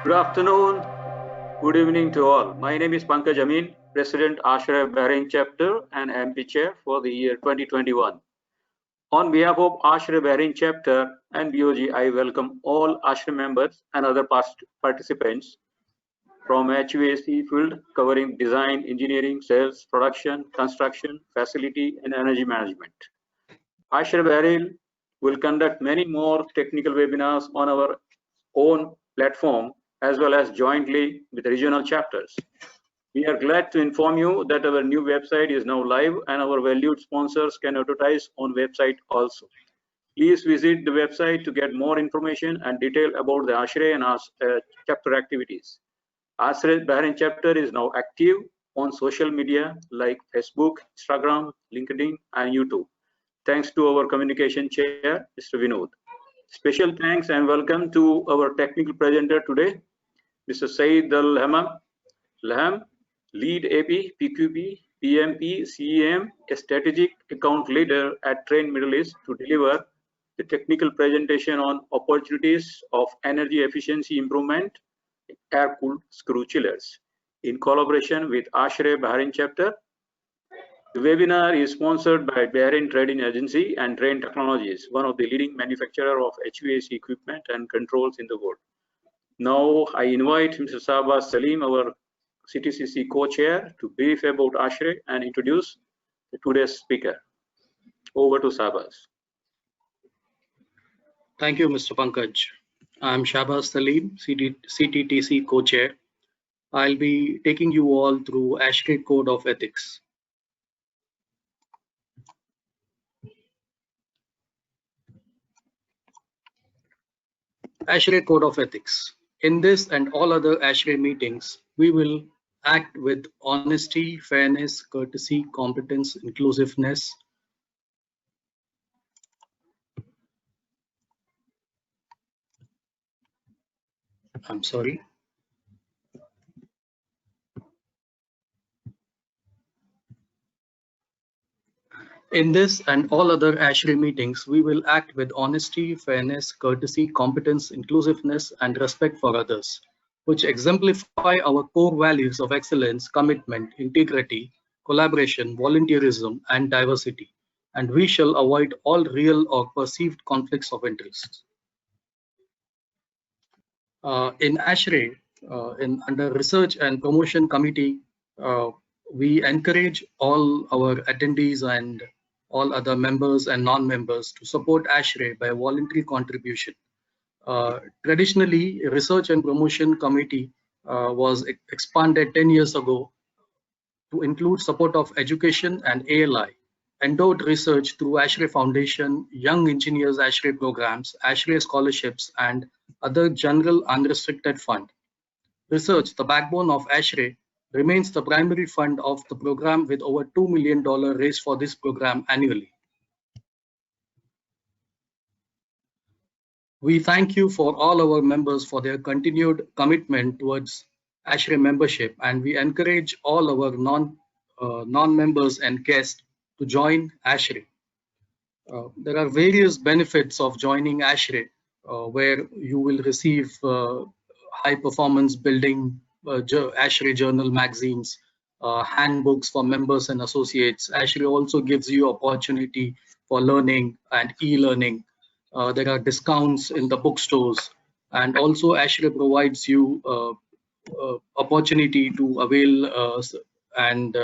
Good afternoon, good evening to all. My name is Pankaj Amin, President ASHRAE Bahrain Chapter and MP Chair for the year 2021. On behalf of ASHRAE Bahrain Chapter and BOG, I welcome all ASHRAE members and other participants from HVAC field covering design, engineering, sales, production, construction, facility, and energy management. ASHRAE Bahrain will conduct many more technical webinars on our own platform as well as jointly with regional chapters. We are glad to inform you that our new website is now live and our valued sponsors can advertise on website also. Please visit the website to get more information and detail about the ASHRAE and chapter activities. ASHRAE Bahrain chapter is now active on social media like Facebook, Instagram, LinkedIn, and YouTube. Thanks to our communication chair, Mr. Vinod. Special thanks and welcome to our technical presenter today, Mr. Saeed Al-Laham, Lead AP, PQP, PMP, CEM, a Strategic Account Leader at Trane Middle East to deliver the technical presentation on opportunities of energy efficiency improvement, air-cooled screw chillers, in collaboration with ASHRAE Bahrain Chapter. The webinar is sponsored by Bahrain Trading Agency and Trane Technologies, one of the leading manufacturers of HVAC equipment and controls in the world. Now I invite Mr. Shahbaz Salim, our CTCC co-chair, to brief about ASHRAE and introduce today's speaker. Over to Shahbaz. Thank you, Mr. Pankaj. I'm Shahbaz Salim, CTTC co-chair. I'll be taking you all through ASHRAE Code of Ethics. ASHRAE Code of Ethics. In this and all other ASHRAE meetings, we will act with honesty, fairness, courtesy, competence, inclusiveness. I'm sorry. In this and all other ASHRAE meetings, we will act with honesty, fairness, courtesy, competence, inclusiveness, and respect for others, which exemplify our core values of excellence, commitment, integrity, collaboration, volunteerism, and diversity. And we shall avoid all real or perceived conflicts of interest. In ASHRAE, under Research and Promotion Committee, we encourage all our attendees and all other members and non-members to support ASHRAE by voluntary contribution. Traditionally, Research and Promotion Committee was expanded 10 years ago to include support of education and ALI, endowed research through ASHRAE Foundation, Young Engineers ASHRAE programs, ASHRAE scholarships, and other general unrestricted fund. Research, the backbone of ASHRAE, remains the primary fund of the program with over $2 million raised for this program annually. We thank you for all our members for their continued commitment towards ASHRAE membership, and we encourage all our non-members and guests to join ASHRAE. There are various benefits of joining ASHRAE, where you will receive high performance building ASHRAE journal magazines, handbooks for members and associates. ASHRAE also gives you opportunity for learning and e-learning. There are discounts in the bookstores, and also ASHRAE provides you opportunity to avail and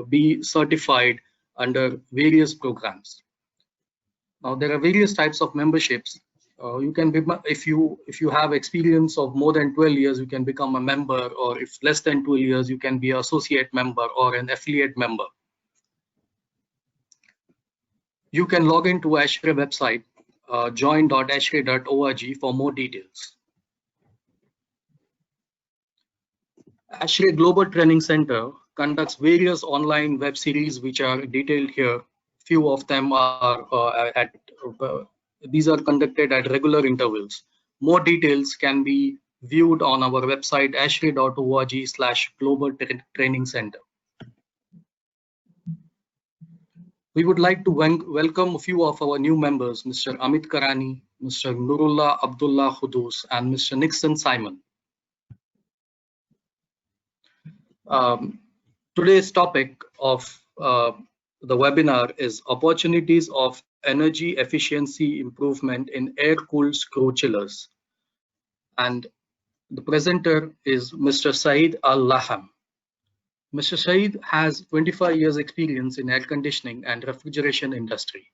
be certified under various programs. Now there are various types of memberships. You can be, if you have experience of more than 12 years, you can become a member, or if less than 12 years, you can be an associate member or an affiliate member. You can log into ASHRAE website, join.ashrae.org for more details. ASHRAE Global Training Center conducts various online web series which are detailed here. Few of them are these are conducted at regular intervals. More details can be viewed on our website ashrae.org/global training center. We would like to welcome a few of our new members, Mr. Amit Karani, Mr. Nurullah Abdullah Khudus, and Mr. Nixon Simon. Today's topic of the webinar is opportunities of energy efficiency improvement in air-cooled screw chillers. And the presenter is Mr. Saeed Al-Laham. Mr. Saeed has 25 years experience in air conditioning and refrigeration industry.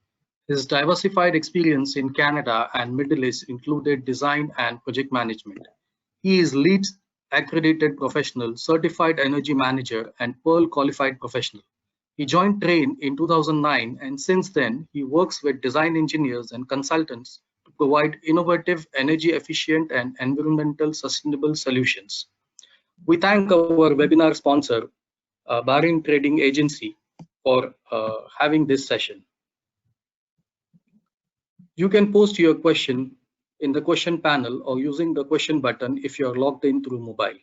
His diversified experience in Canada and Middle East included design and project management. He is LEED accredited professional, certified energy manager, and Pearl qualified professional. He joined Trane in 2009, and since then, he works with design engineers and consultants to provide innovative, energy efficient, and environmental sustainable solutions. We thank our webinar sponsor, Bahrain Trading Agency, for having this session. You can post your question in the question panel or using the question button if you are logged in through mobile.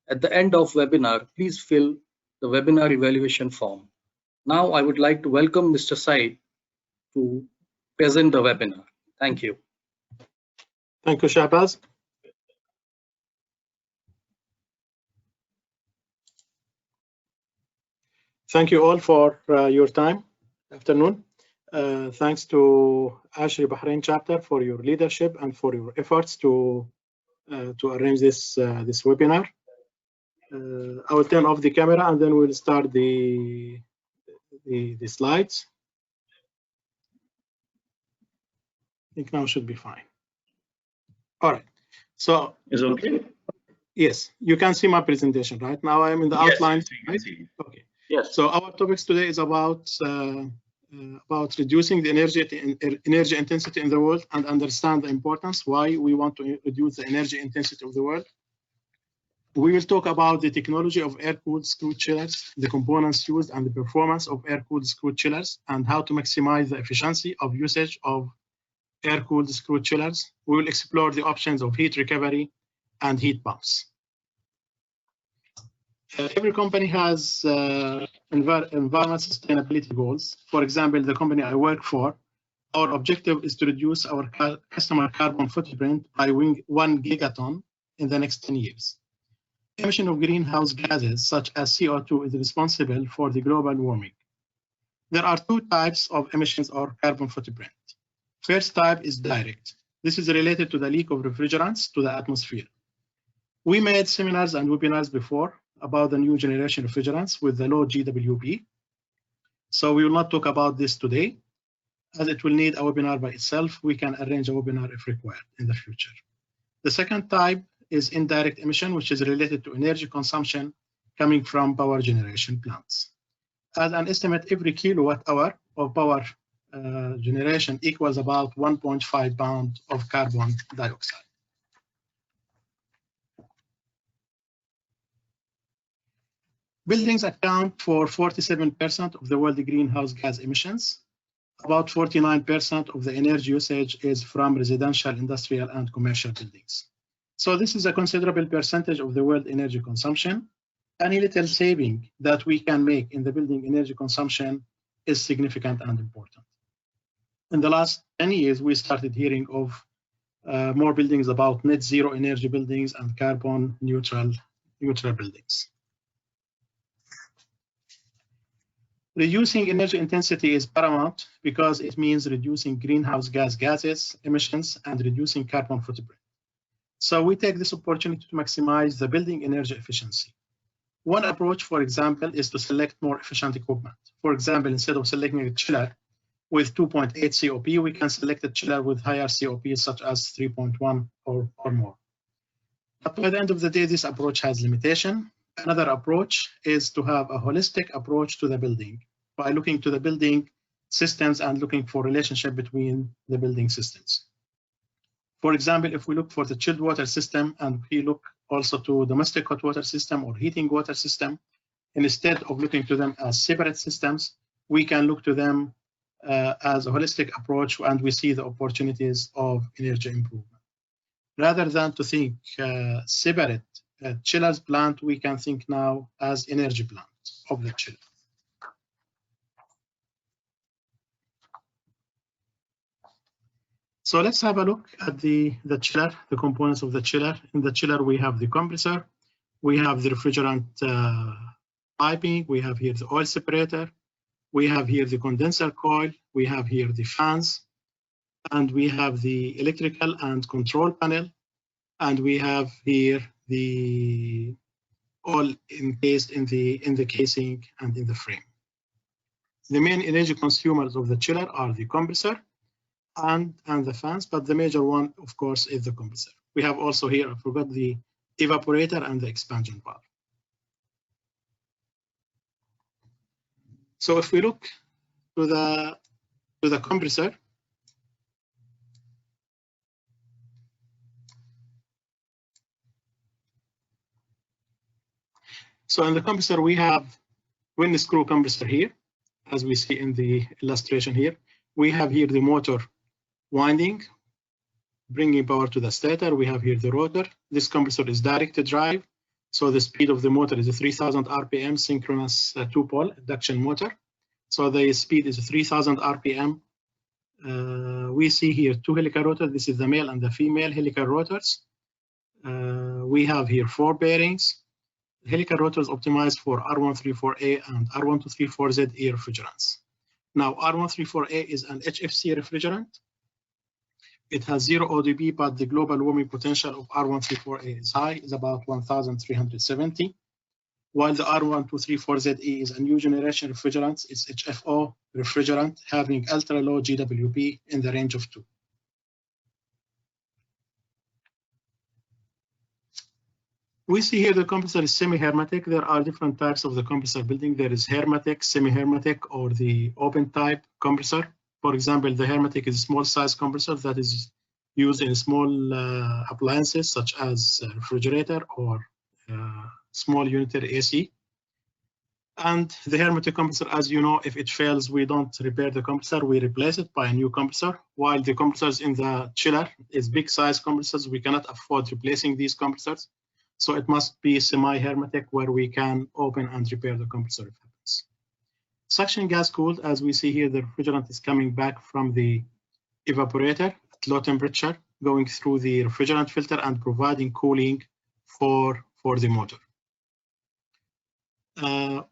At the end of webinar, please fill the webinar evaluation form. Now I would like to welcome Mr. Saeed to present the webinar. Thank you. Thank you, Shahbaz. Thank you all for your time. Afternoon. Thanks to ASHRI Bahrain chapter for your leadership and for your efforts to arrange this webinar. I will turn off the camera and then we'll start the slides. I think now should be fine. All right. So is it okay? Yes, you can see my presentation right now. I am in the outline. Right? Okay. Yes. So our topics today is about reducing the energy intensity in the world and understand the importance why we want to reduce the energy intensity of the world. We will talk about the technology of air-cooled screw chillers, the components used, and the performance of air-cooled screw chillers, and how to maximize the efficiency of usage of air-cooled screw chillers. We will explore the options of heat recovery and heat pumps. Every company has environmental sustainability goals. For example, the company I work for, our objective is to reduce our customer carbon footprint by 1 gigaton in the next 10 years. Emission of greenhouse gases such as CO2 is responsible for the global warming. There are two types of emissions or carbon footprint. First type is direct. This is related to the leak of refrigerants to the atmosphere. We made seminars and webinars before about the new generation refrigerants with the low GWP. So we will not talk about this today, as it will need a webinar by itself. We can arrange a webinar if required in the future. The second type is indirect emission, which is related to energy consumption coming from power generation plants. As an estimate, every kilowatt hour of power generation equals about 1.5 pounds of carbon dioxide. Buildings account for 47% of the world greenhouse gas emissions. About 49% of the energy usage is from residential, industrial, and commercial buildings. So this is a considerable percentage of the world energy consumption. Any little saving that we can make in the building energy consumption is significant and important. In the last 10 years, we started hearing of more buildings about net zero energy buildings and carbon neutral buildings. Reducing energy intensity is paramount because it means reducing greenhouse gases emissions and reducing carbon footprint. So we take this opportunity to maximize the building energy efficiency. One approach, for example, is to select more efficient equipment. For example, instead of selecting a chiller with 2.8 COP, we can select a chiller with higher COP, such as 3.1 or more. But by the end of the day, this approach has limitation. Another approach is to have a holistic approach to the building by looking to the building systems and looking for relationship between the building systems. For example, if we look for the chilled water system and we look also to domestic hot water system or heating water system, instead of looking to them as separate systems, we can look to them as a holistic approach, and we see the opportunities of energy improvement. Rather than to think separate chillers plant, we can think now as energy plant of the chiller. So let's have a look at the chiller, the components of the chiller. In the chiller, we have the compressor, We have the refrigerant piping. We have here the oil separator. We have here the condenser coil. We have here the fans. And we have the electrical and control panel. And we have here the all encased in the casing and in the frame. The main energy consumers of the chiller are the compressor and the fans, but the major one, of course, is the compressor. We have also here, I forgot, the evaporator and the expansion valve. So if we look to the compressor, so in the compressor we have twin screw compressor here, as we see in the illustration here. We have here the motor winding, bringing power to the stator. We have here the rotor. This compressor is direct drive, so the speed of the motor is a 3000 RPM synchronous two-pole induction motor. So the speed is 3000 RPM. We see here two helical rotors. This is the male and the female helical rotors. We have here 4 bearings. Helical rotors optimized for R134A and R1234ZE refrigerants. Now, R134A is an HFC refrigerant. It has 0 ODP, but the global warming potential of R134A is high, is about 1,370. While the R1234ZE is a new generation refrigerant, it's HFO refrigerant having ultra low GWP in the range of 2. We see here the compressor is semi-hermetic. There are different types of the compressor building. There is hermetic, semi-hermetic, or the open type compressor. For example, the hermetic is a small size compressor that is used in small appliances such as refrigerator or small unitary AC. And the hermetic compressor, as you know, if it fails, we don't repair the compressor, we replace it by a new compressor. While the compressors in the chiller is big size compressors, we cannot afford replacing these compressors. So it must be semi-hermetic where we can open and repair the compressor if it happens. Suction gas cooled, as we see here, the refrigerant is coming back from the evaporator at low temperature, going through the refrigerant filter and providing cooling for the motor.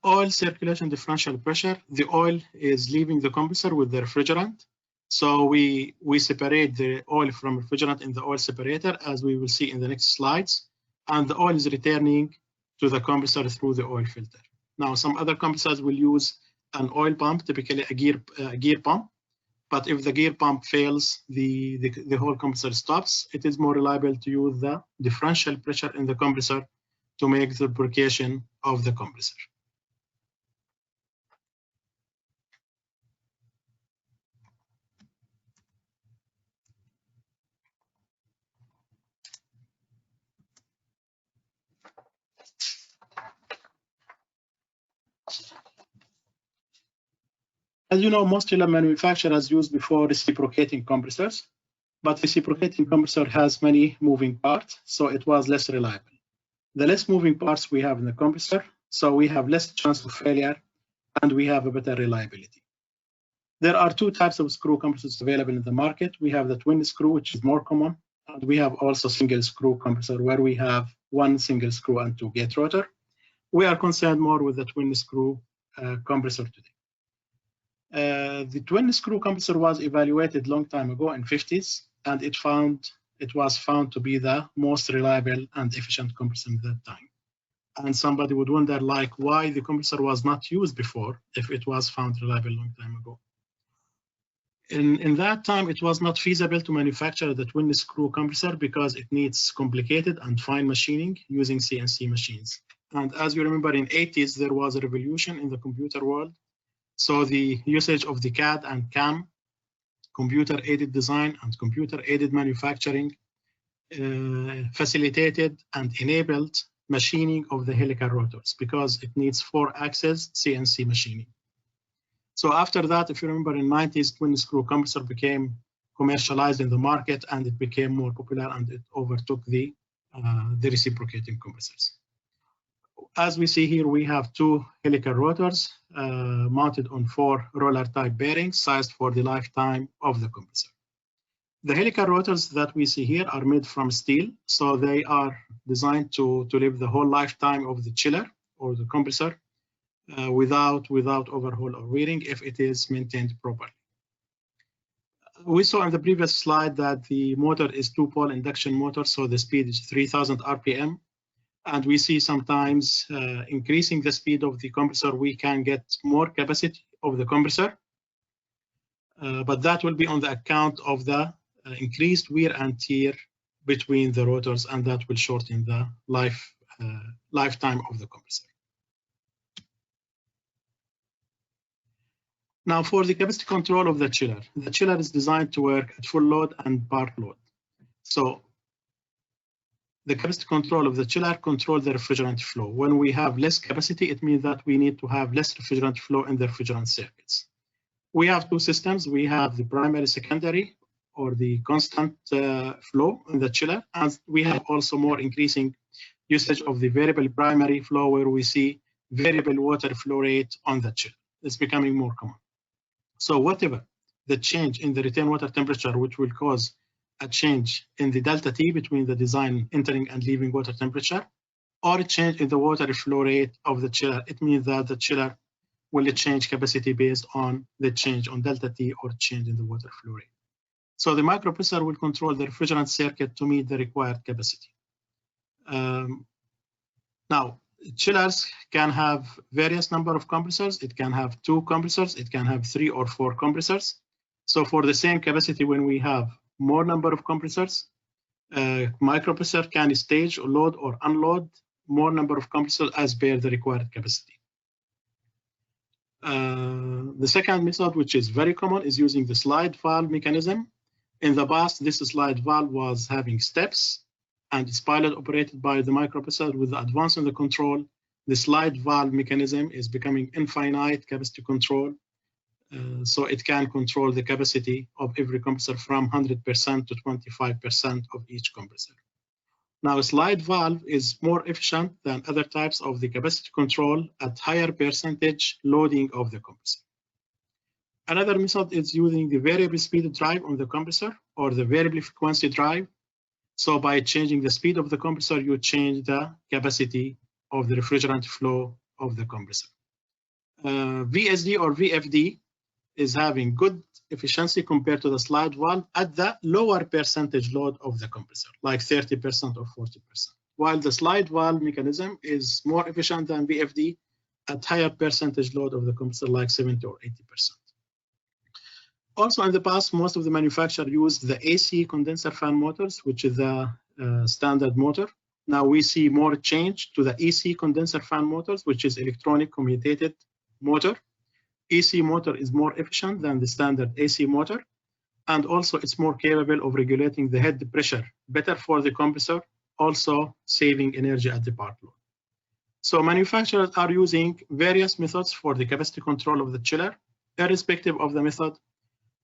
Oil circulation differential pressure. The oil is leaving the compressor with the refrigerant. So we separate the oil from refrigerant in the oil separator, as we will see in the next slides. And the oil is returning to the compressor through the oil filter. Now, some other compressors will use an oil pump, typically a gear pump. But if the gear pump fails, the whole compressor stops. It is more reliable to use the differential pressure in the compressor to make the lubrication of the compressor. As you know, most chiller manufacturers use before reciprocating compressors, but reciprocating compressor has many moving parts, so it was less reliable. The less moving parts we have in the compressor, so we have less chance of failure, and we have a better reliability. There are 2 types of screw compressors available in the market. We have the twin screw, which is more common, and we have also single screw compressor, where we have 1 single screw and 2 gate rotor. We are concerned more with the twin screw compressor today. The twin screw compressor was evaluated long time ago in 50s, and it was found to be the most reliable and efficient compressor at that time. And somebody would wonder, like, why the compressor was not used before if it was found reliable long time ago. In that time, it was not feasible to manufacture the twin screw compressor because it needs complicated and fine machining using CNC machines. And as you remember, in 80s, there was a revolution in the computer world. So the usage of the CAD and CAM, computer-aided design and computer-aided manufacturing, facilitated and enabled machining of the helical rotors because it needs 4-axis CNC machining. So after that, if you remember, in 90s, twin screw compressor became commercialized in the market, and it became more popular, and it overtook the reciprocating compressors. As we see here, we have 2 helical rotors mounted on 4 roller type bearings sized for the lifetime of the compressor. The helical rotors that we see here are made from steel, so they are designed to live the whole lifetime of the chiller or the compressor without overhaul or wearing if it is maintained properly. We saw in the previous slide that the motor is two-pole induction motor, so the speed is 3000 RPM. And we see sometimes increasing the speed of the compressor, we can get more capacity of the compressor. But that will be on the account of the increased wear and tear between the rotors, and that will shorten the lifetime of the compressor. Now, for the capacity control of the chiller is designed to work at full load and part load. So the capacity control of the chiller controls the refrigerant flow. When we have less capacity, it means that we need to have less refrigerant flow in the refrigerant circuits. We have two systems. We have the primary, secondary, or the constant flow in the chiller, and we have also more increasing usage of the variable primary flow, where we see variable water flow rate on the chiller. It's becoming more common. So whatever the change in the retain water temperature, which will cause a change in the delta T between the design entering and leaving water temperature, or a change in the water flow rate of the chiller, it means that the chiller will change capacity based on the change on delta T or change in the water flow rate. So the microprocessor will control the refrigerant circuit to meet the required capacity. Now, chillers can have various number of compressors. It can have 2 compressors. It can have 3 or 4 compressors. So for the same capacity, when we have more number of compressors, microprocessor can stage or load or unload more number of compressors as per the required capacity. The second method, which is very common, is using the slide valve mechanism. In the past, this slide valve was having steps, and it's pilot operated by the microprocessor. With the advance in the control, the slide valve mechanism is becoming infinite capacity control. So it can control the capacity of every compressor from 100% to 25% of each compressor. Now, a slide valve is more efficient than other types of the capacity control at higher percentage loading of the compressor. Another method is using the variable speed drive on the compressor or the variable frequency drive. So by changing the speed of the compressor, you change the capacity of the refrigerant flow of the compressor. VSD or VFD is having good efficiency compared to the slide valve at the lower percentage load of the compressor, like 30% or 40%, while the slide valve mechanism is more efficient than VFD at higher percentage load of the compressor, like 70 or 80%. Also, in the past, most of the manufacturers used the AC condenser fan motors, which is the standard motor. Now we see more change to the EC condenser fan motors, which is electronic commutated motor. EC motor is more efficient than the standard AC motor, and also it's more capable of regulating the head pressure better for the compressor, also saving energy at the part load. So manufacturers are using various methods for the capacity control of the chiller. Irrespective of the method,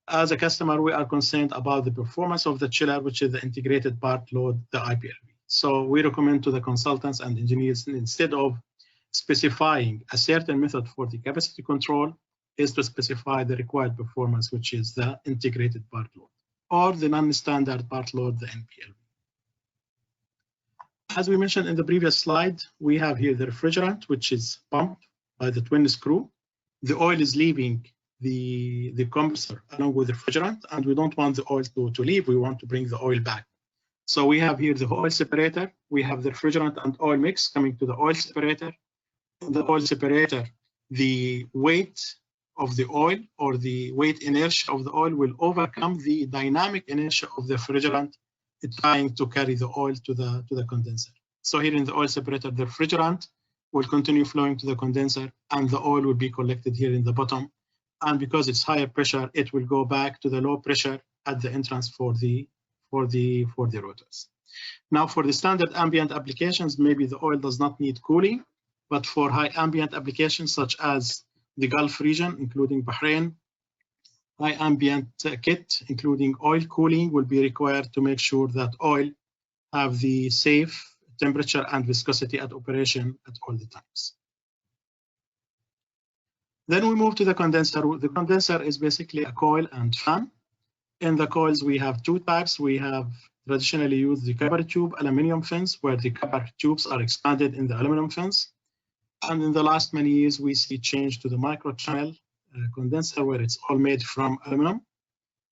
as a customer, we are concerned about the performance of the chiller, which is the integrated part load, the IPLV. So we recommend to the consultants and engineers, instead of specifying a certain method for the capacity control, is to specify the required performance, which is the integrated part load, or the non-standard part load, the NPLV. As we mentioned in the previous slide, we have here the refrigerant, which is pumped by the twin screw. The oil is leaving the compressor along with the refrigerant, and we don't want the oil to leave. We want to bring the oil back. So we have here the oil separator. We have the refrigerant and oil mix coming to the oil separator. In the oil separator, the weight of the oil or the weight inertia of the oil will overcome the dynamic inertia of the refrigerant trying to carry the oil to the condenser. So here in the oil separator, the refrigerant will continue flowing to the condenser, and the oil will be collected here in the bottom. And because it's higher pressure, it will go back to the low pressure at the entrance for the rotors. Now, for the standard ambient applications, maybe the oil does not need cooling, but for high ambient applications such as the Gulf region, including Bahrain, high ambient kit, including oil cooling, will be required to make sure that oil have the safe temperature and viscosity at operation at all the times. Then we move to the condenser. The condenser is basically a coil and fan. In the coils, we have two types. We have traditionally used the copper tube aluminum fins, where the copper tubes are expanded in the aluminum fins. And in the last many years, we see change to the microchannel condenser, where it's all made from aluminum.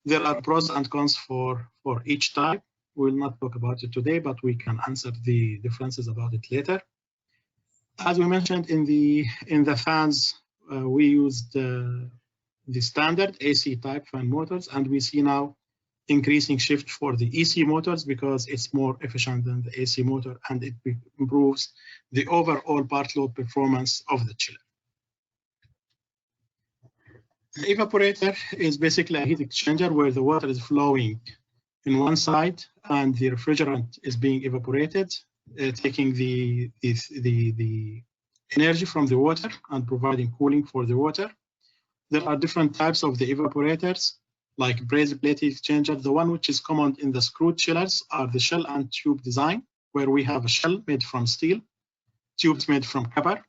There are pros and cons for each type. We will not talk about it today, but we can answer the differences about it later. As we mentioned in the fans, we used the standard AC type fan motors, and we see now increasing shift for the EC motors because it's more efficient than the AC motor, and it improves the overall part load performance of the chiller. The evaporator is basically a heat exchanger where the water is flowing in one side and the refrigerant is being evaporated, taking the energy from the water and providing cooling for the water. There are different types of the evaporators, like brazed plate heat exchanger. The one which is common in the screwed chillers are the shell and tube design, where we have a shell made from steel, tubes made from copper.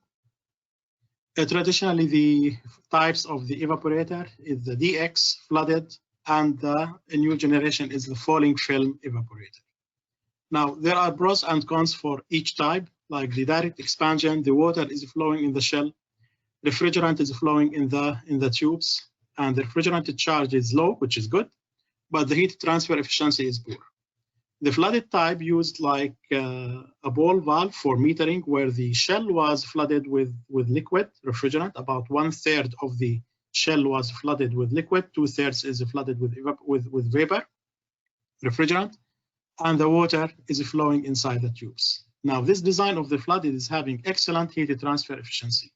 Traditionally, the types of the evaporator is the DX, flooded, and the new generation is the falling film evaporator. Now, there are pros and cons for each type, like the direct expansion, the water is flowing in the shell, refrigerant is flowing in the tubes, and the refrigerant charge is low, which is good, but the heat transfer efficiency is poor. The flooded type used like a ball valve for metering, where the shell was flooded with liquid refrigerant. About 1/3 of the shell was flooded with liquid, 2/3 is flooded with vapor refrigerant, and the water is flowing inside the tubes. Now, this design of the flooded is having excellent heat transfer efficiency,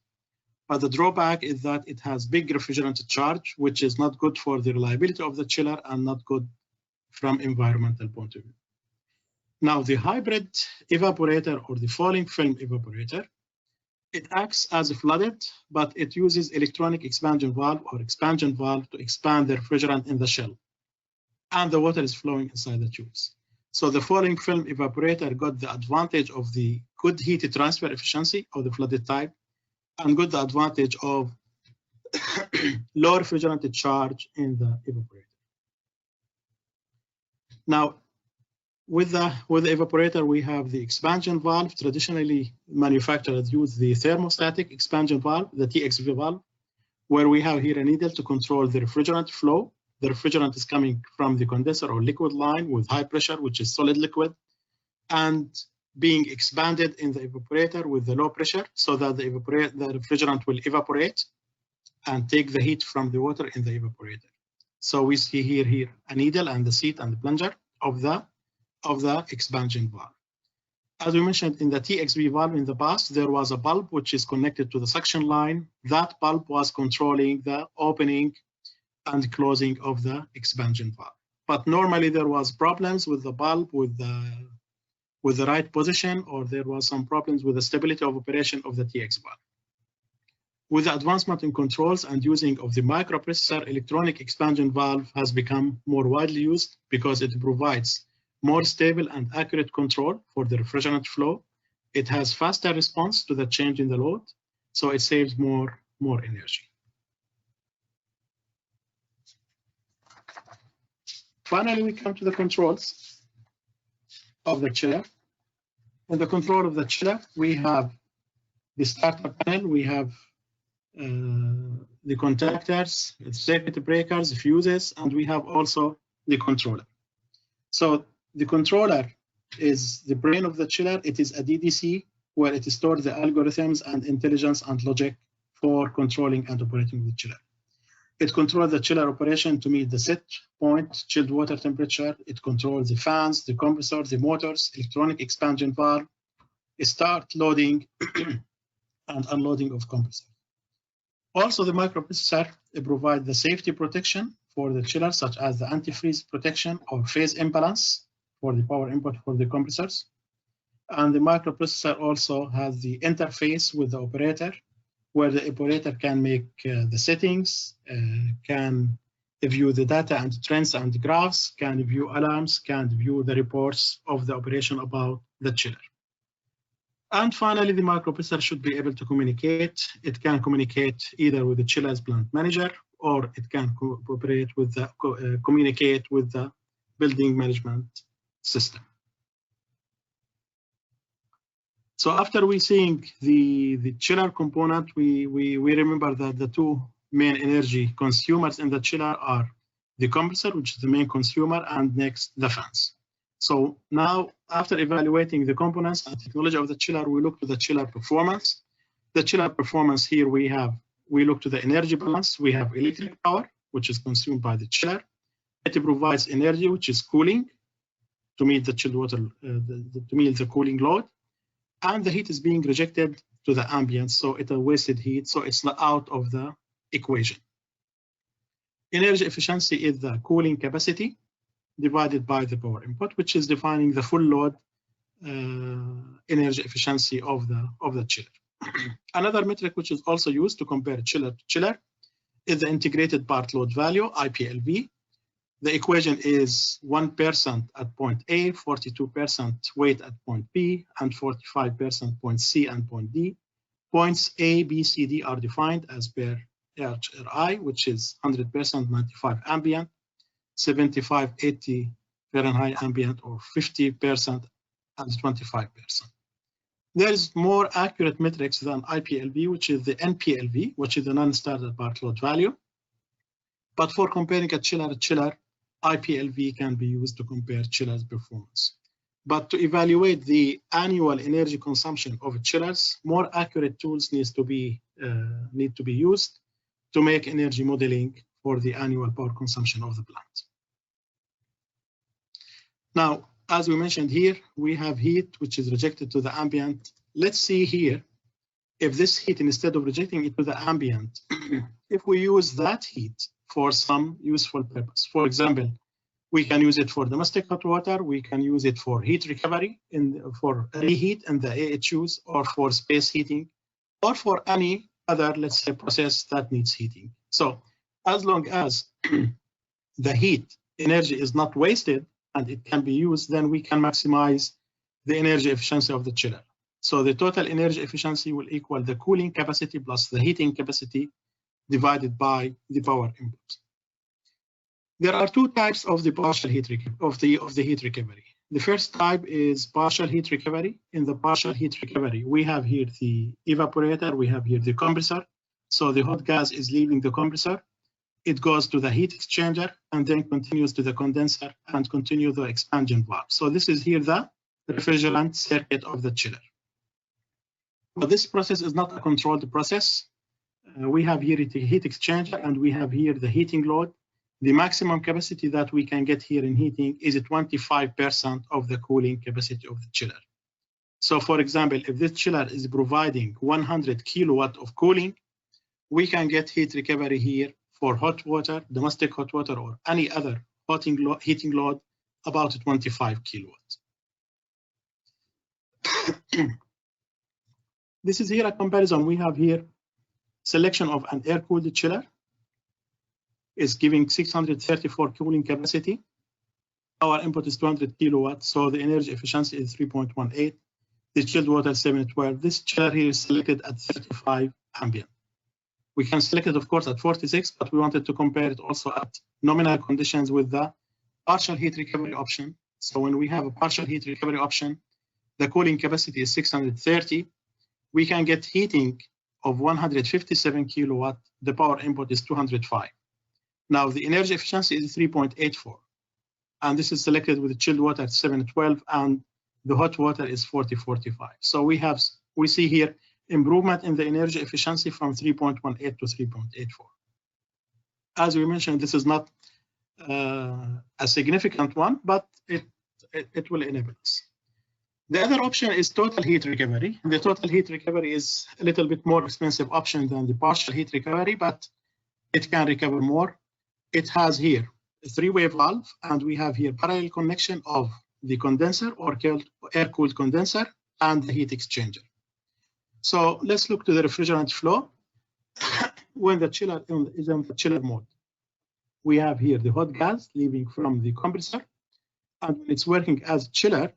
but the drawback is that it has big refrigerant charge, which is not good for the reliability of the chiller and not good from environmental point of view. Now, the hybrid evaporator or the falling film evaporator, it acts as a flooded, but it uses electronic expansion valve or expansion valve to expand the refrigerant in the shell, and the water is flowing inside the tubes. So the falling film evaporator got the advantage of the good heat transfer efficiency of the flooded type and got the advantage of low refrigerant charge in the evaporator. Now, with the evaporator, we have the expansion valve. Traditionally, manufacturers use the thermostatic expansion valve, the TXV valve, where we have here a needle to control the refrigerant flow. The refrigerant is coming from the condenser or liquid line with high pressure, which is solid liquid, and being expanded in the evaporator with the low pressure so that the refrigerant will evaporate and take the heat from the water in the evaporator. So we see here a needle and the seat and the plunger of the expansion valve. As we mentioned in the TXV valve in the past, there was a bulb which is connected to the suction line. That bulb was controlling the opening and closing of the expansion valve. But normally there was problems with the bulb with the right position, or there was some problems with the stability of operation of the TX valve. With the advancement in controls and using of the microprocessor, electronic expansion valve has become more widely used because it provides more stable and accurate control for the refrigerant flow. It has faster response to the change in the load, so it saves more energy. Finally, we come to the controls of the chiller. In the control of the chiller, we have the starter panel, we have the contactors, circuit breakers, fuses, and we have also the controller. So the controller is the brain of the chiller. It is a DDC where it stores the algorithms and intelligence and logic for controlling and operating the chiller. It controls the chiller operation to meet the set point chilled water temperature. It controls the fans, the compressor, the motors, electronic expansion valve, start loading and unloading of compressor. Also, the microprocessor provides the safety protection for the chiller, such as the antifreeze protection or phase imbalance for the power input for the compressors. And the microprocessor also has the interface with the operator, where the operator can make the settings, can view the data and trends and graphs, can view alarms, can view the reports of the operation about the chiller. And finally, the microprocessor should be able to communicate. It can communicate either with the chiller's plant manager or it can cooperate with the communicate with the building management system. So after we seeing the chiller component, we remember that the two main energy consumers in the chiller are the compressor, which is the main consumer, and next the fans. So now, after evaluating the components and technology of the chiller, we look to the chiller performance. The chiller performance here we look to the energy balance. We have electric power, which is consumed by the chiller. It provides energy, which is cooling, to meet the chilled water, to meet the cooling load. And the heat is being rejected to the ambient, so it's a wasted heat, so it's out of the equation. Energy efficiency is the cooling capacity divided by the power input, which is defining the full load energy efficiency of the chiller. Another metric which is also used to compare chiller to chiller is the integrated part load value, IPLV. The equation is 1% at point A, 42% weight at point B, and 45% point C and point D. Points A, B, C, D are defined as per HRI, which is 100% 95 ambient, 75, 80 Fahrenheit ambient, or 50% and 25%. There is more accurate metrics than IPLV, which is the NPLV, which is the non-standard part load value. But for comparing a chiller, IPLV can be used to compare chiller's performance. But to evaluate the annual energy consumption of chillers, more accurate tools need to be used to make energy modeling for the annual power consumption of the plant. Now, as we mentioned here, we have heat which is rejected to the ambient. Let's see here if this heat, instead of rejecting it to the ambient, if we use that heat for some useful purpose. For example, we can use it for domestic hot water, we can use it for heat recovery, for reheat in the AHUs, or for space heating, or for any other, let's say, process that needs heating. So as long as the heat energy is not wasted and it can be used, then we can maximize the energy efficiency of the chiller. So the total energy efficiency will equal the cooling capacity plus the heating capacity divided by the power input. There are two types of the partial heat heat recovery. The first type is partial heat recovery. In the partial heat recovery, we have here the evaporator, we have here the compressor. So the hot gas is leaving the compressor. It goes to the heat exchanger and then continues to the condenser and continue the expansion valve. So this is here the refrigerant circuit of the chiller. But this process is not a controlled process. We have here the heat exchanger and we have here the heating load. The maximum capacity that we can get here in heating is 25% of the cooling capacity of the chiller. So for example, if this chiller is providing 100 kilowatt of cooling, we can get heat recovery here for hot water, domestic hot water, or any other heating load about 25 kilowatts. This is here a comparison. We have here selection of an air-cooled chiller is giving 634 cooling capacity. Our input is 200 kilowatts, so the energy efficiency is 3.18. The chilled water 712. This chiller here is selected at 35 ambient. We can select it, of course, at 46, but we wanted to compare it also at nominal conditions with the partial heat recovery option. So when we have a partial heat recovery option, the cooling capacity is 630. We can get heating of 157 kilowatt. The power input is 205. Now the energy efficiency is 3.84. And this is selected with the chilled water at 712 and the hot water is 4045. So we see here improvement in the energy efficiency from 3.18 to 3.84. As we mentioned, this is not a significant one, but it will enable us. The other option is total heat recovery. The total heat recovery is a little bit more expensive option than the partial heat recovery, but it can recover more. It has here a three-way valve, and we have here parallel connection of the condenser or air-cooled condenser and the heat exchanger. So let's look to the refrigerant flow. When the chiller is in the chiller mode, we have here the hot gas leaving from the compressor, and when it's working as chiller,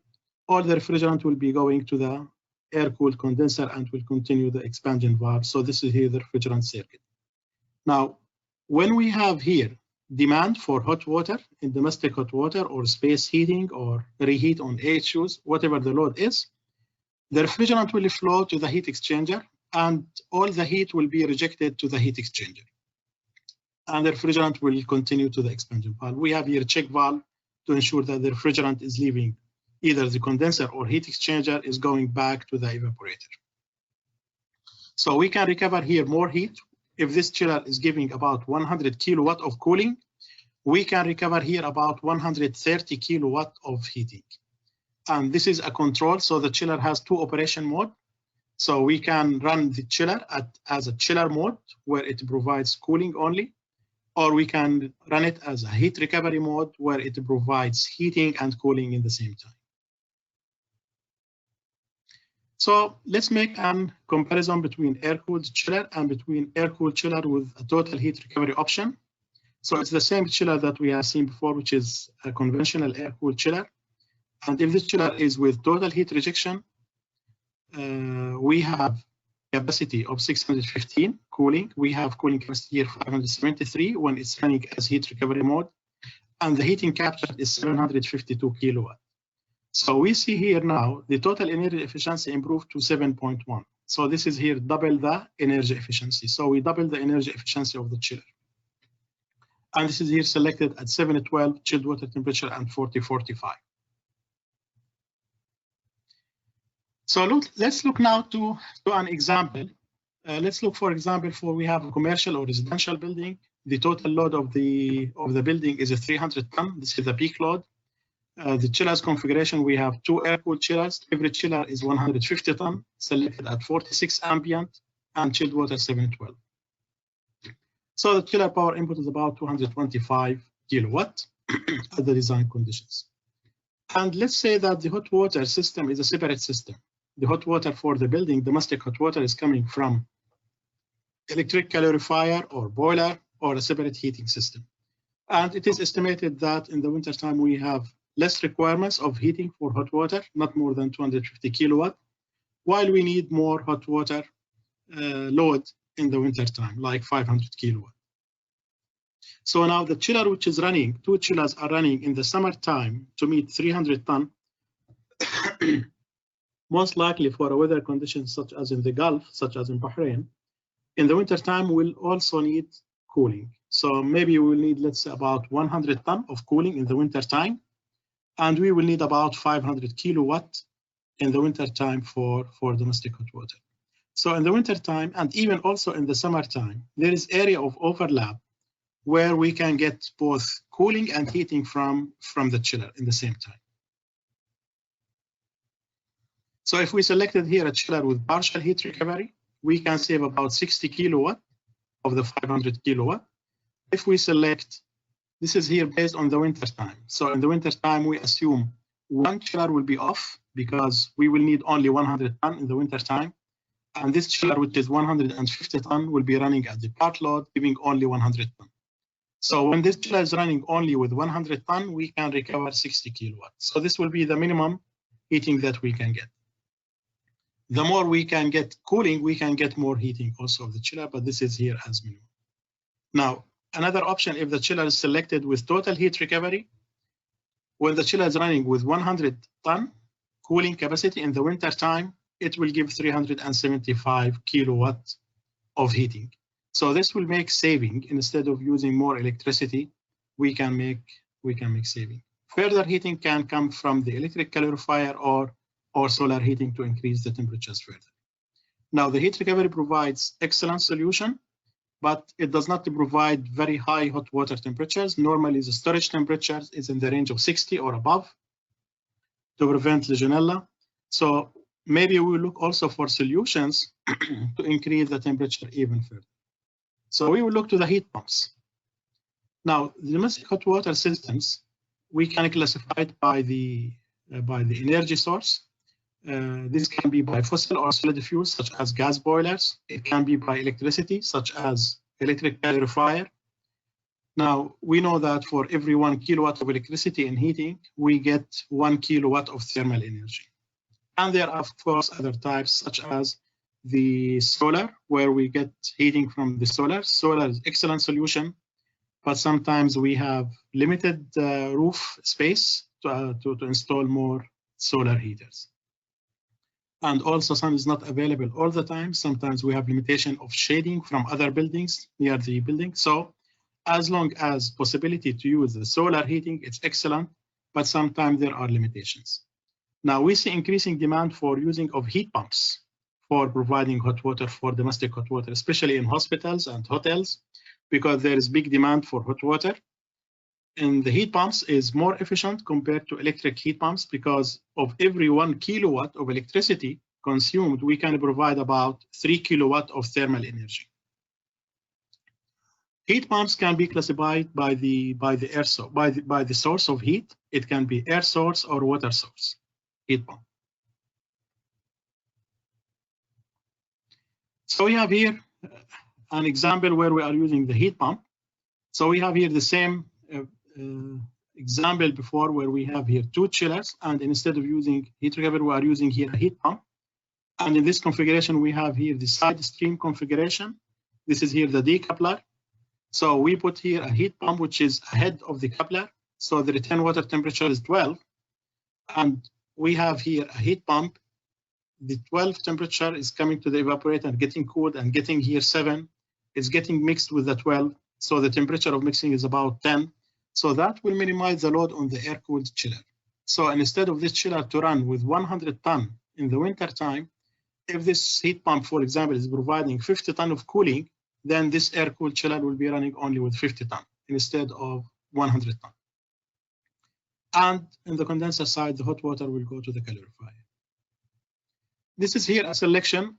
all the refrigerant will be going to the air-cooled condenser and will continue the expansion valve. So this is here the refrigerant circuit. Now, When we have here demand for hot water in domestic hot water or space heating or reheat on AHUs, whatever the load is, the refrigerant will flow to the heat exchanger and all the heat will be rejected to the heat exchanger. And the refrigerant will continue to the expansion valve. We have here a check valve to ensure that the refrigerant is leaving either the condenser or heat exchanger is going back to the evaporator. So we can recover here more heat. If this chiller is giving about 100 kilowatt of cooling, we can recover here about 130 kilowatt of heating. And this is a control, so the chiller has two operation mode. So we can run the chiller as a chiller mode where it provides cooling only, or we can run it as a heat recovery mode where it provides heating and cooling in the same time. So let's make a comparison between air-cooled chiller and between air-cooled chiller with a total heat recovery option. So it's the same chiller that we have seen before, which is a conventional air-cooled chiller. And if this chiller is with total heat rejection, we have capacity of 615 cooling. We have cooling capacity here 573 when it's running as heat recovery mode. And the heating captured is 752 kilowatt. So we see here now the total energy efficiency improved to 7.1. So this is here double the energy efficiency. So we double the energy efficiency of the chiller. And this is here selected at 712 chilled water temperature and 4045. So let's look now to an example. Let's look, for example, for we have a commercial or residential building. The total load of the building is a 300 ton. This is the peak load. The chillers configuration, we have two air-cooled chillers. Every chiller is 150 ton, selected at 46 ambient, and chilled water 712. So the chiller power input is about 225 kilowatt at the design conditions. And let's say that the hot water system is a separate system. The hot water for the building, domestic hot water, is coming from electric calorifier or boiler or a separate heating system. And it is estimated that in the wintertime we have less requirements of heating for hot water, not more than 250 kilowatt, while we need more hot water load in the wintertime, like 500 kilowatt. So now the chiller which is running, two chillers are running in the summertime to meet 300 ton, most likely for a weather conditions such as in the Gulf, such as in Bahrain. In the wintertime, we'll also need cooling. So maybe we'll need, let's say, about 100 ton of cooling in the wintertime. And we will need about 500 kilowatt in the winter time for domestic hot water. So in the winter time, and even also in the summertime, there is area of overlap where we can get both cooling and heating from the chiller in the same time. So if we selected here a chiller with partial heat recovery, we can save about 60 kilowatt of the 500 kilowatt. If we select, this is here based on the winter time. So in the winter time, we assume one chiller will be off because we will need only 100 ton in the winter time. And this chiller, which is 150 ton, will be running at the part load, giving only 100 ton. So when this chiller is running only with 100 ton, we can recover 60 kilowatt. So this will be the minimum heating that we can get. The more we can get cooling, we can get more heating also of the chiller, but this is here as minimum. Now, another option, if the chiller is selected with total heat recovery, when the chiller is running with 100 ton cooling capacity in the winter time, it will give 375 kilowatt of heating. So this will make saving. Instead of using more electricity, we can make saving. Further heating can come from the electric calorifier or solar heating to increase the temperatures further. Now, the heat recovery provides excellent solution, but it does not provide very high hot water temperatures. Normally, the storage temperature is in the range of 60 or above to prevent Legionella. So maybe we will look also for solutions to increase the temperature even further. So we will look to the heat pumps. Now, the domestic hot water systems, we can classify it by the energy source. This can be by fossil or solid fuels, such as gas boilers. It can be by electricity, such as electric calorifier. Now, we know that for every 1 kilowatt of electricity in heating, we get 1 kilowatt of thermal energy. And there are, of course, other types, such as the solar, where we get heating from the solar. Solar is excellent solution, but sometimes we have limited roof space to install more solar heaters. And also sun is not available all the time. Sometimes we have limitation of shading from other buildings near the building. So as long as possibility to use the solar heating, it's excellent, but sometimes there are limitations. Now we see increasing demand for using of heat pumps for providing hot water, for domestic hot water, especially in hospitals and hotels, because there is big demand for hot water. And the heat pumps is more efficient compared to electric heat pumps, because of every 1 kilowatt of electricity consumed, we can provide about 3 kilowatt of thermal energy. Heat pumps can be classified by the source of heat. It can be air source or water source heat pump. So we have here an example where we are using the heat pump. So we have here the same example before, where we have here 2 chillers, and instead of using heat recovery, we are using here a heat pump. And in this configuration, we have here the side stream configuration. This is here the decoupler. So we put here a heat pump, which is ahead of the coupler. So the return water temperature is 12. And we have here a heat pump. The 12 temperature is coming to the evaporator, getting cooled, and getting here 7. It's getting mixed with the 12. So the temperature of mixing is about 10. So that will minimize the load on the air-cooled chiller. So instead of this chiller to run with 100 ton in the winter time, if this heat pump, for example, is providing 50 ton of cooling, then this air-cooled chiller will be running only with 50 ton instead of 100 ton. And in the condenser side, the hot water will go to the calorifier. This is here a selection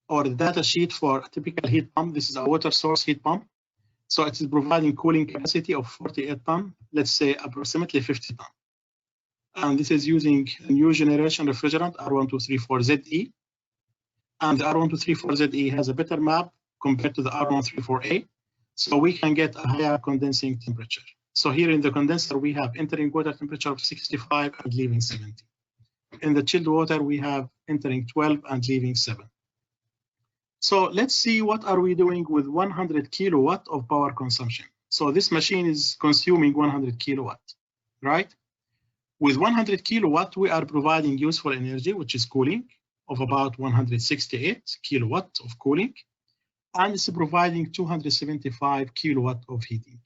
or the data sheet for a typical heat pump. This is a water source heat pump. So it is providing cooling capacity of 48 ton, let's say approximately 50 ton. And this is using a new generation refrigerant, R1234ZE. And the R1234ZE has a better map compared to the R134A. So we can get a higher condensing temperature. So here in the condenser, we have entering water temperature of 65 and leaving 70. In the chilled water, we have entering 12 and leaving 7. So let's see what are we doing with 100 kilowatt of power consumption. So this machine is consuming 100 kilowatt, right? With 100 kilowatt, we are providing useful energy, which is cooling, of about 168 kilowatt of cooling, and it's providing 275 kilowatt of heating.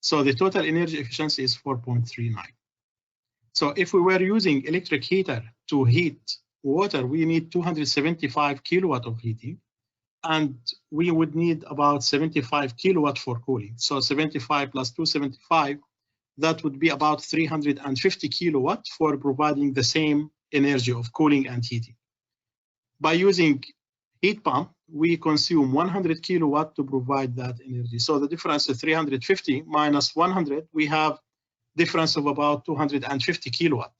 So the total energy efficiency is 4.39. So if we were using electric heater to heat water, we need 275 kilowatt of heating, and we would need about 75 kilowatt for cooling. So 75 plus 275, that would be about 350 kilowatt for providing the same energy of cooling and heating. By using heat pump, we consume 100 kilowatt to provide that energy. So the difference is 350 minus 100, we have difference of about 250 kilowatt.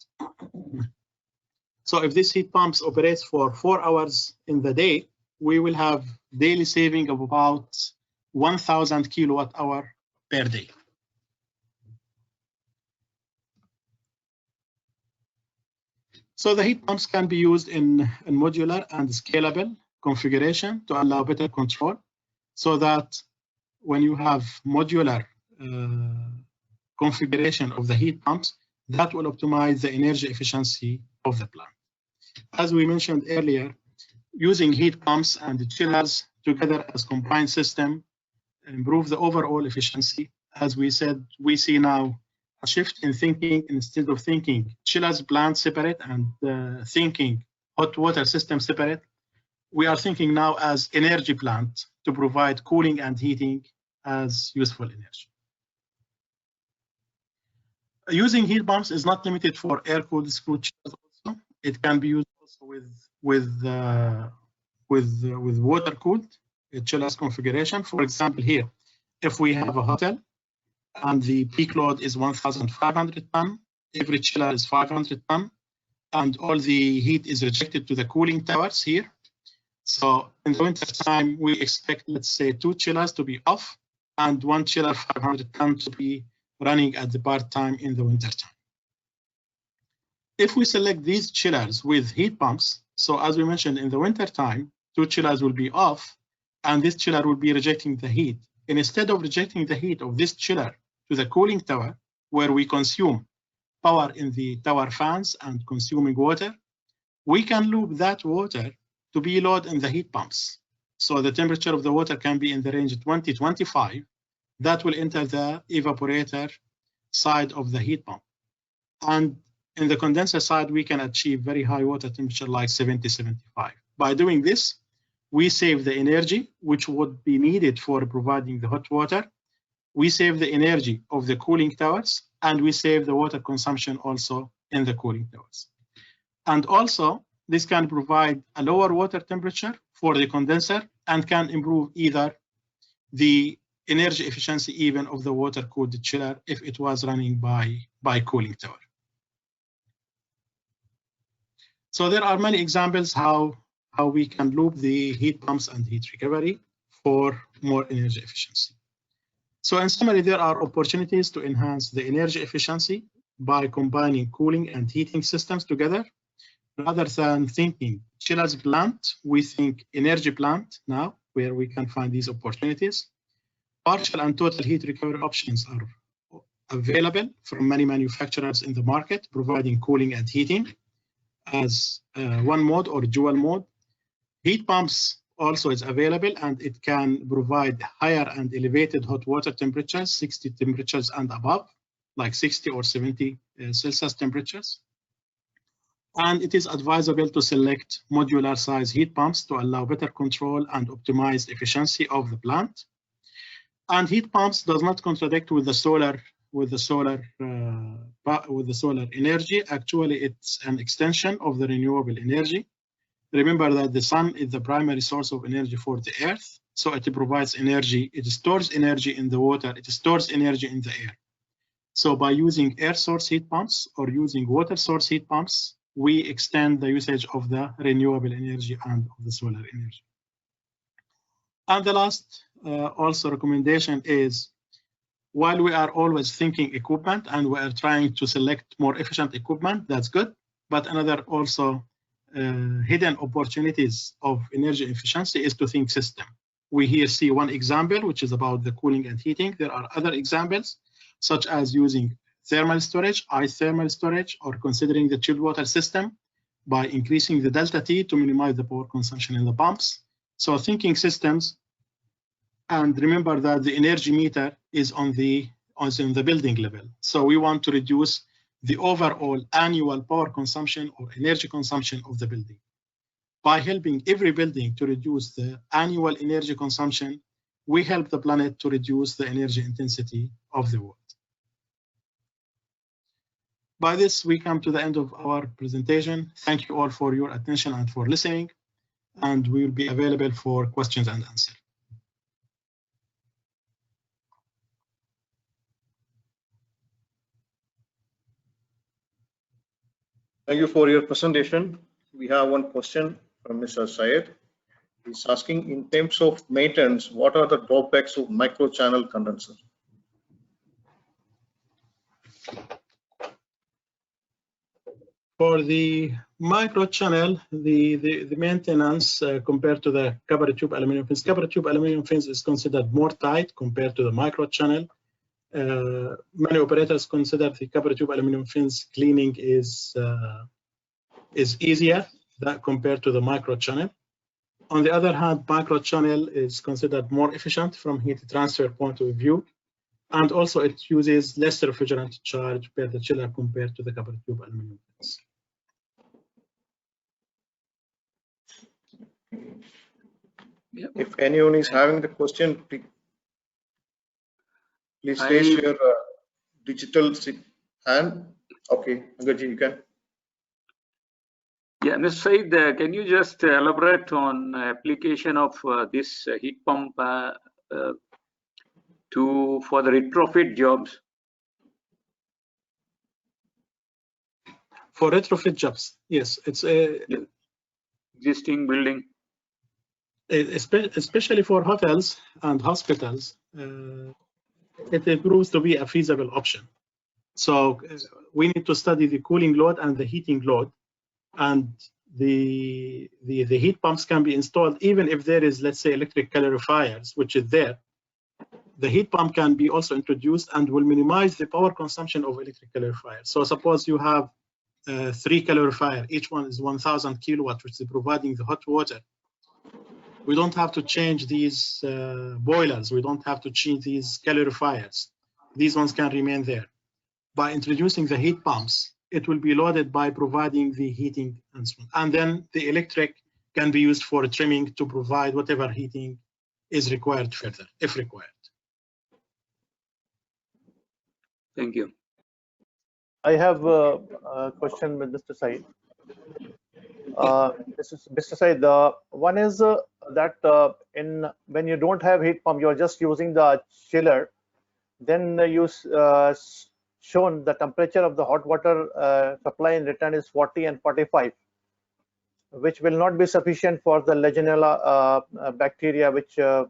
So if this heat pumps operates for 4 hours in the day, we will have daily saving of about 1,000 kilowatt hour per day. So the heat pumps can be used in modular and scalable configuration to allow better control, so that when you have modular configuration of the heat pumps, that will optimize the energy efficiency of the plant. As we mentioned earlier, using heat pumps and the chillers together as combined system improve the overall efficiency. As we said, we see now a shift in thinking. Instead of thinking chillers plant separate and thinking hot water system separate, we are thinking now as energy plant to provide cooling and heating as useful energy. Using heat pumps is not limited for air-cooled screw chillers also. It can be used also with water-cooled chillers configuration. For example, here, if we have a hotel and the peak load is 1,500 ton, every chiller is 500 ton, and all the heat is rejected to the cooling towers here. So in the winter time, we expect, let's say, 2 chillers to be off and 1 chiller 500 ton to be running at the part-time in the winter time. If we select these chillers with heat pumps, So as we mentioned, in the winter time, 2 chillers will be off, and this chiller will be rejecting the heat. And instead of rejecting the heat of this chiller to the cooling tower, where we consume power in the tower fans and consuming water, we can loop that water to be load in the heat pumps. So the temperature of the water can be in the range of 20-25. That will enter the evaporator side of the heat pump. And in the condenser side, we can achieve very high water temperature like 70-75. By doing this, we save the energy which would be needed for providing the hot water. We save the energy of the cooling towers, and we save the water consumption also in the cooling towers. And also, this can provide a lower water temperature for the condenser and can improve either the energy efficiency even of the water-cooled chiller if it was running by cooling tower. So there are many examples how we can loop the heat pumps and heat recovery for more energy efficiency. So in summary, there are opportunities to enhance the energy efficiency by combining cooling and heating systems together. Rather than thinking chillers plant, we think energy plant now, where we can find these opportunities. Partial and total heat recovery options are available from many manufacturers in the market, providing cooling and heating as one mode or dual mode. Heat pumps also is available, and it can provide higher and elevated hot water temperatures, 60 temperatures and above, like 60 or 70 Celsius temperatures. And it is advisable to select modular size heat pumps to allow better control and optimize efficiency of the plant. And heat pumps does not contradict with the solar energy. Actually, it's an extension of the renewable energy. Remember that the sun is the primary source of energy for the earth. So it provides energy, it stores energy in the water, it stores energy in the air. So by using air source heat pumps or using water source heat pumps, we extend the usage of the renewable energy and of the solar energy. And the last also recommendation is, while we are always thinking equipment and we are trying to select more efficient equipment, that's good. But another also hidden opportunities of energy efficiency is to think system. We here see one example, which is about the cooling and heating. There are other examples, such as using thermal storage, ice thermal storage, or considering the chilled water system by increasing the delta T to minimize the power consumption in the pumps. So thinking systems, and remember that the energy meter is on the building level. So we want to reduce the overall annual power consumption or energy consumption of the building. By helping every building to reduce the annual energy consumption, we help the planet to reduce the energy intensity of the world. By this, we come to the end of our presentation. Thank you all for your attention and for listening, and we will be available for questions and answers. Thank you for your presentation. We have one question from Mr. Syed. He's asking, in terms of maintenance, what are the drawbacks of microchannel condenser? For the microchannel, the maintenance compared to the copper tube aluminum fins. Copper tube aluminum fins is considered more tight compared to the microchannel. Many operators consider the copper tube aluminum fins cleaning is easier compared to the microchannel. On the other hand, microchannel is considered more efficient from heat transfer point of view, and also it uses less refrigerant charge per the chiller compared to the copper tube aluminum fins. If anyone is having the question, please raise your digital hand. Okay, Angaji, you can. Yeah, Mr. Said, can you just elaborate on application of this heat pump for the retrofit jobs? For retrofit jobs, yes, it's a existing building. Especially for hotels and hospitals, it proves to be a feasible option. So we need to study the cooling load and the heating load, and the heat pumps can be installed even if there is, let's say, electric calorifiers, which is there. The heat pump can be also introduced and will minimize the power consumption of electric calorifiers. So suppose you have 3 calorifiers, each one is 1,000 kilowatts, which is providing the hot water. We don't have to change these boilers. We don't have to change these calorifiers. These ones can remain there. By introducing the heat pumps, it will be loaded by providing the heating and so on. And then the electric can be used for trimming to provide whatever heating is required further, if required. Thank you. I have a question with Mr. Said. Mr. Said, one is that when you don't have heat pump, you're just using the chiller, then you shown the temperature of the hot water supply in return is 40 and 45, which will not be sufficient for the Legionella bacteria, which the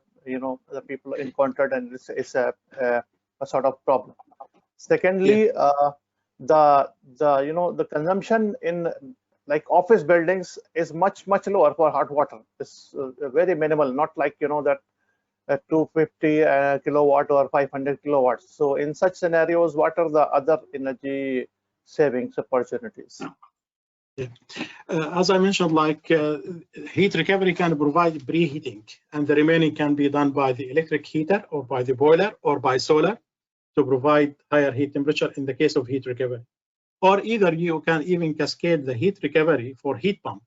people encountered, and it's a sort of problem. Secondly, the consumption in like office buildings is much lower for hot water. It's very minimal, not like that 250 kilowatt or 500 kilowatts. So in such scenarios, what are the other energy savings opportunities? Yeah. As I mentioned, like heat recovery can provide preheating, and the remaining can be done by the electric heater or by the boiler or by solar to provide higher heat temperature in the case of heat recovery. Or either you can even cascade the heat recovery for heat pump.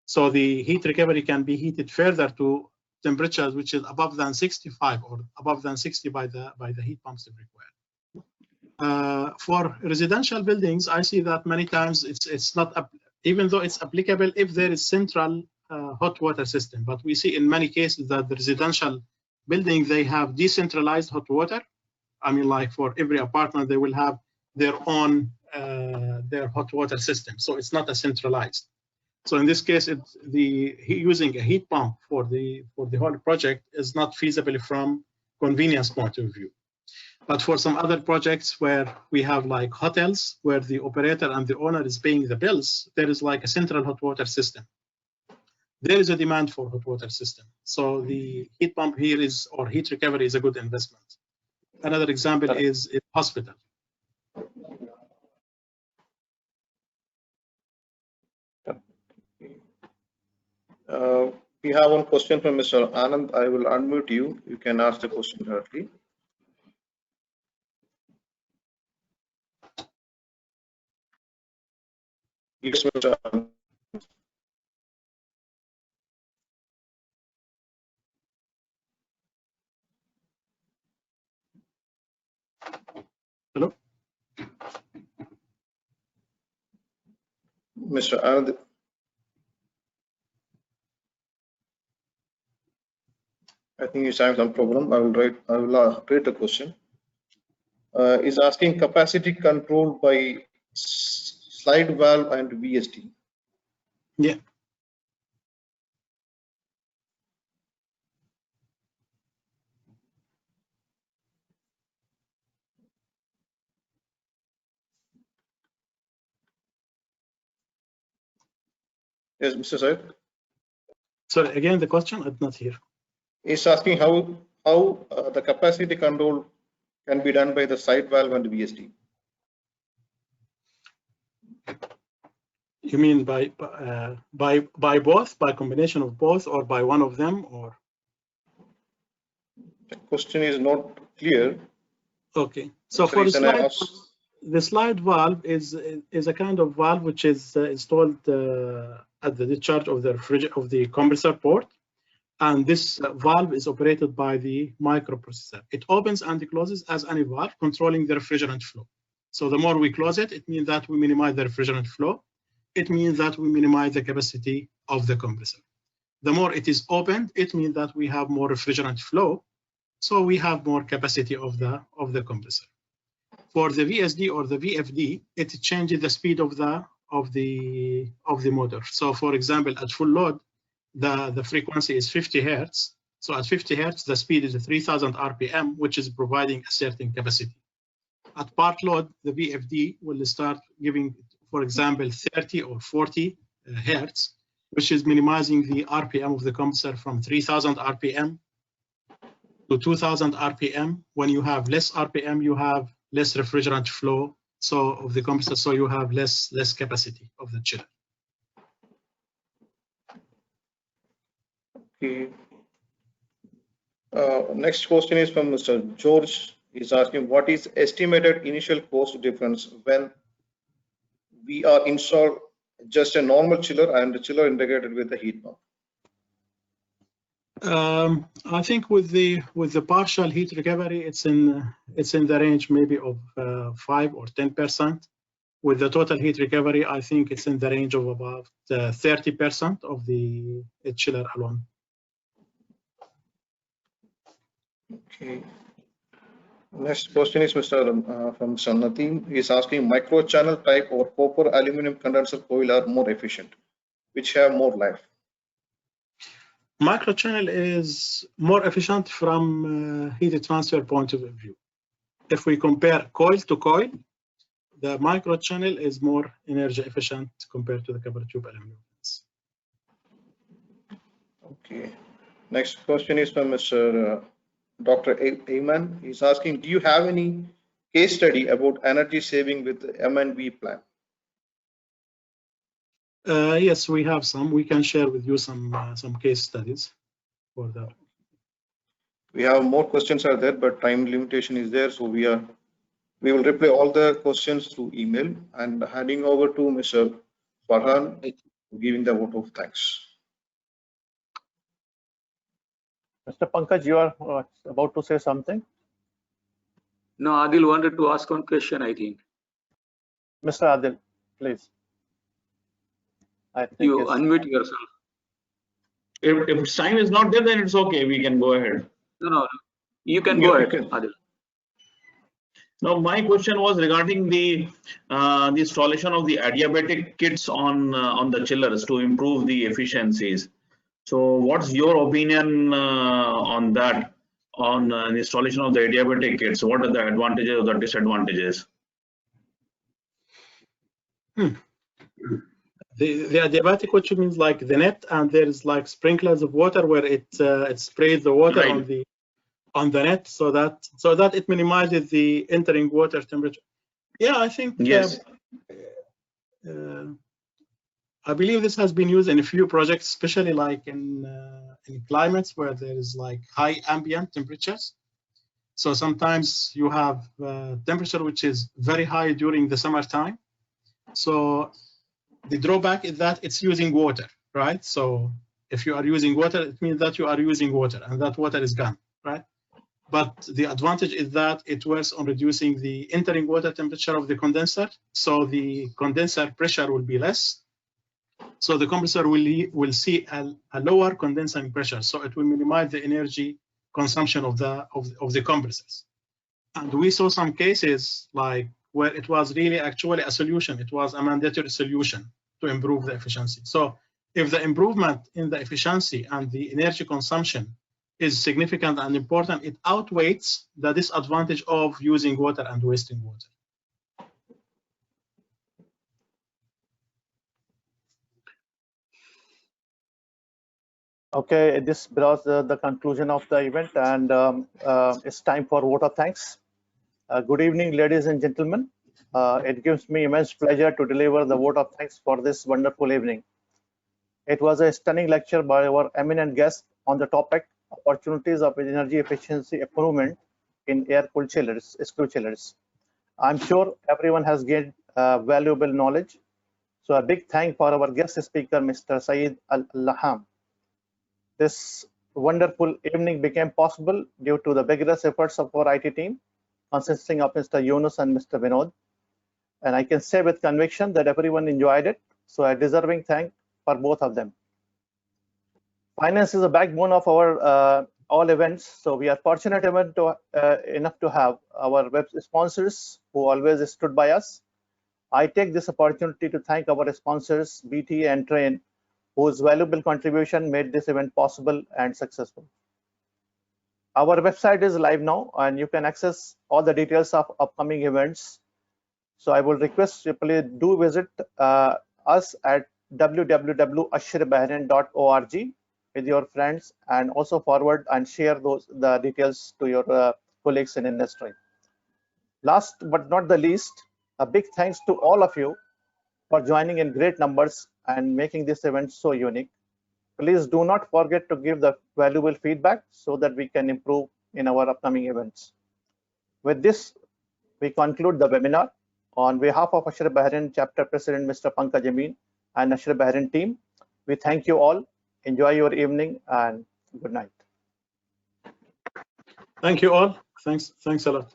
So the heat recovery can be heated further to temperatures which is above than 65 or above than 60 by the heat pumps if required. For residential buildings, I see that many times it's not, even though it's applicable if there is central hot water system. But we see in many cases that the residential building, they have decentralized hot water. I mean, like for every apartment, they will have their own their hot water system. So it's not a centralized. So in this case, using a heat pump for the whole project is not feasible from convenience point of view. But for some other projects where we have like hotels, where the operator and the owner is paying the bills, there is like a central hot water system. There is a demand for hot water system. So the heat pump here is, or heat recovery is a good investment. Another example is a hospital. We have one question from Mr. Anand. I will unmute you. You can ask the question directly. Yes, Mr. Anand. Hello? Mr. Anand. I think he's having some problem. I will read the question. Is asking capacity control by slide valve and VSD. Yeah. Yes, Mr. Said. Sorry, again, the question, I did not hear. Is asking how the capacity control can be done by the side valve and VSD. You mean by both, by combination of both, or by one of them, or? The question is not clear. Okay, so for the slide valve is a kind of valve which is installed at the discharge of the compressor port, and this valve is operated by the microprocessor. It opens and closes as any valve, controlling the refrigerant flow. So the more we close it, it means that we minimize the refrigerant flow. It means that we minimize the capacity of the compressor. The more it is opened, it means that we have more refrigerant flow, so we have more capacity of the compressor. For the VSD or the VFD, it changes the speed of the motor. So for example, at full load, the frequency is 50 hertz. So at 50 hertz, the speed is 3000 RPM, which is providing a certain capacity. At part load, the VFD will start giving, for example, 30 or 40 hertz, which is minimizing the RPM of the compressor from 3000 RPM to 2000 RPM. When you have less RPM, you have less refrigerant flow of the compressor, so you have less capacity of the chiller. Okay. Next question is from Mr. George. He's asking, what is estimated initial cost difference when we are installed just a normal chiller and the chiller integrated with the heat pump? I think with the partial heat recovery, it's in the range maybe of 5 or 10%. With the total heat recovery, I think it's in the range of about 30% of the chiller alone. Okay. Next question is from Mr. Nadeem. He's asking, micro channel type or copper aluminum condenser coil are more efficient, which have more life? Microchannel is more efficient from heat transfer point of view. If we compare coil to coil, the microchannel is more energy efficient compared to the copper tube aluminum. Okay. Next question is from Mr. Dr. Ayman. He's asking, do you have any case study about energy saving with the M&V plan? Yes, we have some. We can share with you some case studies for that. We have more questions are there, but time limitation is there, so we will reply all the questions through email. And handing over to Mr. Farhan, giving the vote of thanks. Mr. Pankaj, you are about to say something? No, Adil wanted to ask one question, I think. Mr. Adil, please. I think you unmute yourself. If time is not there, then it's okay. We can go ahead. No. You can go ahead, Adil. Now, my question was regarding the installation of the adiabatic kits on the chillers to improve the efficiencies. So, what's your opinion on that? On the installation of the adiabatic kits, what are the advantages or the disadvantages? The adiabatic, which means like the net, and there is like sprinklers of water where it sprays the water on the net, so that it minimizes the entering water temperature. Yeah, I think yes. I believe this has been used in a few projects, especially like in climates where there is like high ambient temperatures. So sometimes you have temperature which is very high during the summertime. So the drawback is that it's using water, right? So if you are using water, it means that you are using water and that water is gone, right? But the advantage is that it works on reducing the entering water temperature of the condenser. So the condenser pressure will be less. So the compressor will see a lower condensing pressure. So it will minimize the energy consumption of the compressors. And we saw some cases like where it was really actually a solution. It was a mandatory solution to improve the efficiency. So if the improvement in the efficiency and the energy consumption is significant and important, it outweighs the disadvantage of using water and wasting water. Okay, this brought the conclusion of the event, and it's time for vote of thanks. Good evening, ladies and gentlemen. It gives me immense pleasure to deliver the vote of thanks for this wonderful evening. It was a stunning lecture by our eminent guest on the topic, opportunities of energy efficiency improvement in air-cooled chillers, screw chillers. I'm sure everyone has gained valuable knowledge. So a big thank for our guest speaker, Mr. Saeed Al-Laham. This wonderful evening became possible due to the vigorous efforts of our IT team, consisting of Mr. Yunus and Mr. Vinod. And I can say with conviction that everyone enjoyed it. So a deserving thank for both of them. Finance is the backbone of our all events. So we are fortunate enough to have our web sponsors who always stood by us. I take this opportunity to thank our sponsors, BT and Train, whose valuable contribution made this event possible and successful. Our website is live now, and you can access all the details of upcoming events. So I will request you please do visit us at www.ashrebahrain.org with your friends, and also forward and share the details to your colleagues in industry. Last but not the least, a big thanks to all of you for joining in great numbers and making this event so unique. Please do not forget to give the valuable feedback so that we can improve in our upcoming events. With this, we conclude the webinar. On behalf of Ashraf Bahrain Chapter President Mr. Pankaj Amin and Ashraf Bahrain team, we thank you all. Enjoy your evening and good night. Thank you all. Thanks a lot.